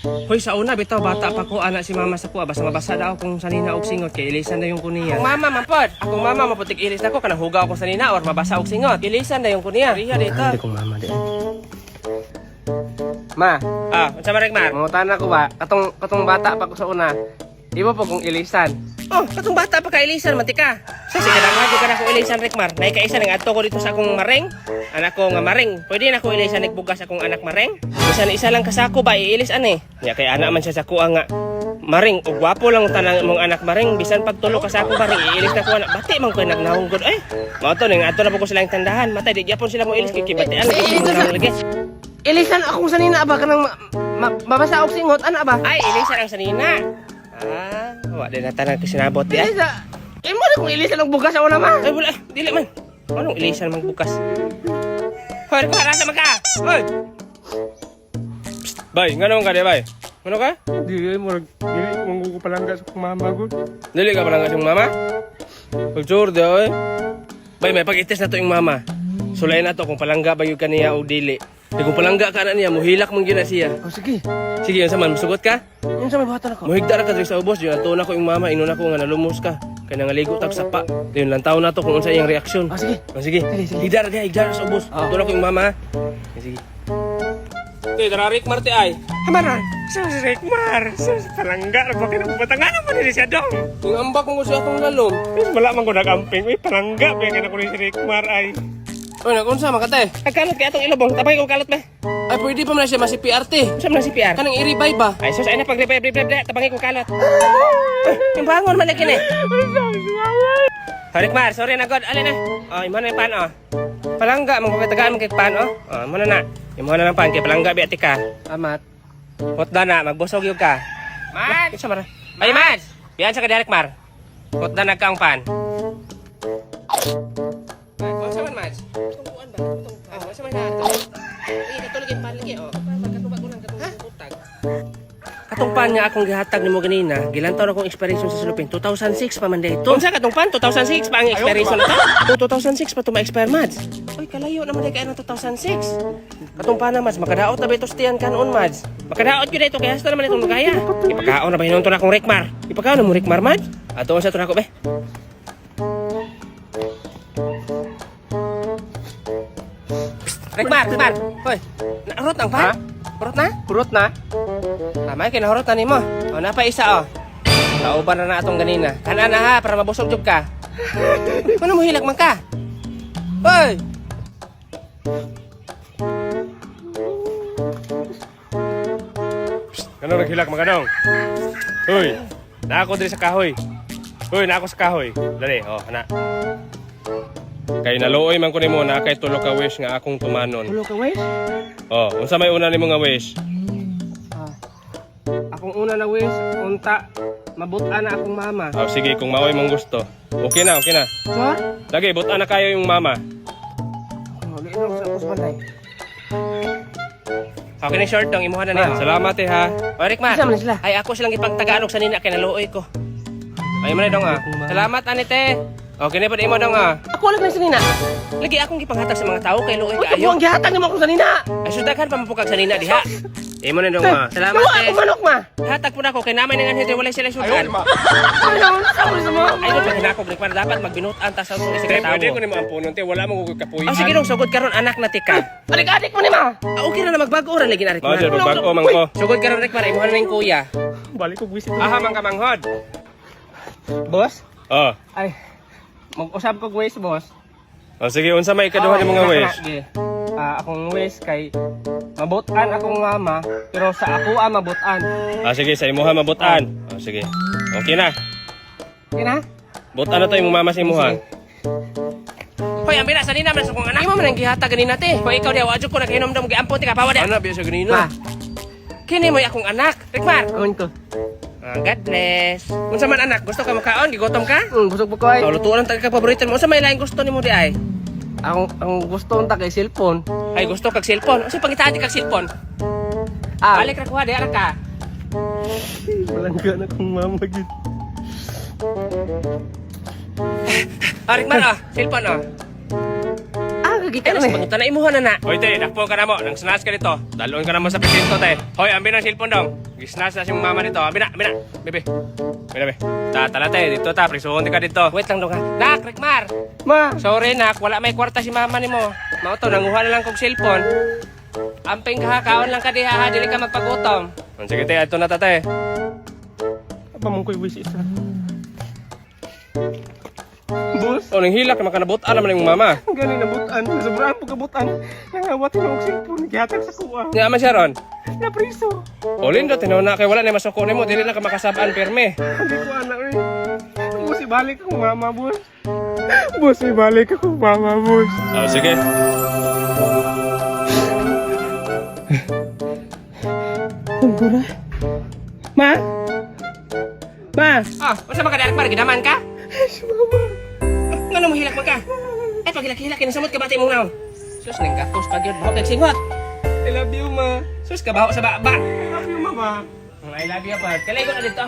Hoy, sa una bitaw bata pa ko anak si mama sa kuha basta mabasa daw kung sanina og singot kay ilisan na yung kuniya. Akong mama mampod. Akong mama maputik ilis nako kanang hugaw ko sanina or mabasa og singot. Ilisan na yung kuniya. Riha dito. Hindi kong mama di. Ma, unsa man Rekmar? Mangutan ako ba? Katong bata pa ko sa una. Di ba po kong ilisan? Oh, katong bata pa ka ilisan mantika. So sige na nga ka na ko ilisan Rekmar. Nay ka isa nang adto ko dito sa akong maring. Anak ko nga maring. Pwede na ko ilisan nagbugas akong anak maring. Isa lang kasako ba iilis ani? Nya kay ana man siya sa kuha nga maring ug gwapo lang tanang mong anak maring bisan pagtulo kasako ba ring iilis na ko anak bati man ko nagnahunggod eh. Mao to ning adto na po ko silang tandahan. Matay di gyapon sila mo ilis kay kibatian lagi. Ilisan akong sanina ba kanang mabasa og singot ana ba? Ay, ilisan ang sanina. Wa din na tanang kasinabot di ay. Ilisa. Imo na kung ilisan og bugas sa una ma. Ay wala, dili man. Anong ilisan magbukas? Hoy, rasa man ka. Hoy. Bay, ngano ka di bay? Ngano ka? Dili mo ko palangga sa mama gud. Dili ka palangga sa mama? Pagtsur di oy. Bay, may pag-ites na to yung mama. Sulayan na to kung palangga ba yung kaniya o dili. Di kung palangga ka na niya, muhilak mong gina siya. Oh sige. Sige, yun saman, musugot ka? Yun sa may buhatan ako. Muhigda ra ka diri sa ubos, yun ato na ko yung mama, inuna ko nga nalumos ka. Kaya nangaligo tag sapa. Yun lang taon na to kung unsa iyang reaksyon. Ah sige. Sige. Higda ra sa ubos. Ato na ko yung mama. Sige. Tuy, tara Rick Marte ay. Hamaran. Sa Rick Mar. Sa palangga ba kay batangan mo ni siya dong. Yung ambak mo siya akong lalom. Wala man ko nagamping. Uy palangga ba kay ko ni si Rick Mar ay. Oy, nakunsa makate. Nagkalat kay atong ilabong. Tabay ko kalat ba? Ay, pwede pa man na siya masi PRT. Sa man si PR. Kanang i-revive ba? Ay sus ay na pag revive tabangay ko kalat. Yung bangon man lagi ni. Rick Mar, sorry na God. Alin na. Oh, imo na yung pan, oh. Palangga, magpapatagaan mo kay pan, oh. Oh, imo na na. Imo na lang pan, kay palangga, biati ka. Amat. Hotda na, magbusog yung ka. Mads! Isa mara. Ay, Mads! Biyan sa ka, Rick Mar. Hotda na ka ang pan. Ay, kung saan man, Mads? Tungkuan ba? Ah, kung saan man na ito? Ay, katulog yung pan lagi, oh. Magkatubag ko lang, katulog yung utag. Katong pan nga akong gihatag nimo ganina, gilantaw na akong expiration sa sulupin. 2006 pa man dito. Unsa katong pan? 2006 pa ang expiration na to? 2006 pa to ma-expire, Mads. Oy, kalayo naman day kay 2006. Katong pan na, Mads, makadaot na ba ito stiyan kanon, Mads? Makadaot gyud ito kay hasta naman itong lugaya. Ipakaon na ba hinunto na akong Rickmar? Ipakaon na mo Rickmar, Mads? Ato unsa to nako be? Rickmar. Hoy, naarot ang pan? Purot na? Purot na. Tama, kinahurot na nimo. O, napa isa, o. Nauban na atong ganina. Kana na ha, para mabusog jud ka. Ano mo hilak man ka? Hoy! Ano naghilak maganong? Hoy, naako diri sa kahoy. Hoy, naako sa kahoy. Dali, oh, ana. Kay naluoy man ko nimo na kay tulo ka wish nga akong tumanon. Tulo ka, wish? Oh, unsa may una nimo nga wish? Akong una na wish, unta, mabutan na akong mama. Oh, sige kung maoy mong gusto. Okay na. Sure? Lagi butan na kayo yung mama. Giinom sa kusbanay. Okay na short dong, imuha na niya. Salamat ha. O, Rickmar. Isa man sila. Ay, ako silang ipagtagaan og sanina kay naluoy ko. Ay, mo na dong, Salamat, Anite. Okay na po imo dong, Ako lang na sanina. Lagi akong gipanghatag sa mga tao kay luoy Uy, kaayo. ang gihatag nimo akong sanina. Ay, sudaghan pa mapukag sanina diha. Imo na dong, Salamat, Nawa ako manok ma. Hatag po na ako kay naman nga hindi wala sila sudan. Ano sa mo? Ay, doon pag hinakog Rickmar dapat magbinutan ta sa mga Pwede sekretary. ko nimo ampunon te wala mo ko kapuy. Oh, sige dong, sugod karon anak na tika. Adik-adik mo ni ma. Okay na magbago ra lagi na Mao jud Rickmar. bago man ko. Sugod karon Rickmar, imo na ning kuya. Balik ko visit. Aha man ka manghod. Boss? Oh. Ay, mag-usap ko wish, boss. Oh sige, unsa may ikaduha nimo nga wish? Akong wish kay mabutan akong mama, pero sa ako mabutan. Ah sige, sa imuha mabutan. Oh sige. Okay na. Okay na? Butan na to imong mama sa imuha. Hoy, ang bina, sanina man sa kong anak. Imo man ang gihata ganina te. Hoy, ikaw diya, wadyo ko na kinomdom giampon ti ka pawa diya. Ana biya sa ganina. Kini mo akong anak, Rickmar. Kaon ko. God bless. Unsa man anak, gusto ka makaon? Gigotom ka? Busog po ko ay. Oh, lutuan ang taga paborito mo. Unsa may lain gusto nimo di ay? Ang gusto unta kay cellphone. Ay gusto kag cellphone. Unsa pangitati kag cellphone? Balik ra kuha di ara ka. Malangga na kong mama gid. Rickmar, cellphone lagi ka na pangutan na imuha na na. Hoy, te, dakpo ka na mo. Nang snash ka dito. Dalon ka na mo sa presinto, te. Hoy, ambi ng cellphone dong. Gisnash na si mama dito. Ambi na. Bebe. Bebe. Tala, te. Dito ta. Prisuhon ka dito. Wait lang dong ha. Nak, Rekmar. Ma, Sorry nak, wala may kwarta si mama ni mo. Mao to, nanguha na lang kong cellphone. Amping ka ha, kaon lang ka diha ha, dili ka magpagutom. Sige, te. Ito na ta, te. apa mong ko'y wish isa? Boss, O, nang hilak naman ka nabutan naman yung mama. ang galing nabutan. Nasobraan po kabutan. Nangawat yung cellphone. Gihatag sa kuha. Nga ama siya ron. Napriso. O, Lindo, tinaw na kay wala na masuko ni mo. Dili na ka makasabaan perme. Hindi ko anak eh. Boss, ibalik akong mama, boss. Boss, ibalik akong mama, boss. O, sige. Tungkura. Ma? Ma? Ah, unsa man ka Rekmar, ginaman ka? Mama. Ngano mo hilak man ka? Ay pag hilak kinasamot ka bati mong naon. Sus ning gatos pag yun, hokag singot. I love you, ma. Sus kabaho sa baba. I love you, mama. I love you pa. Kalay ko na dito.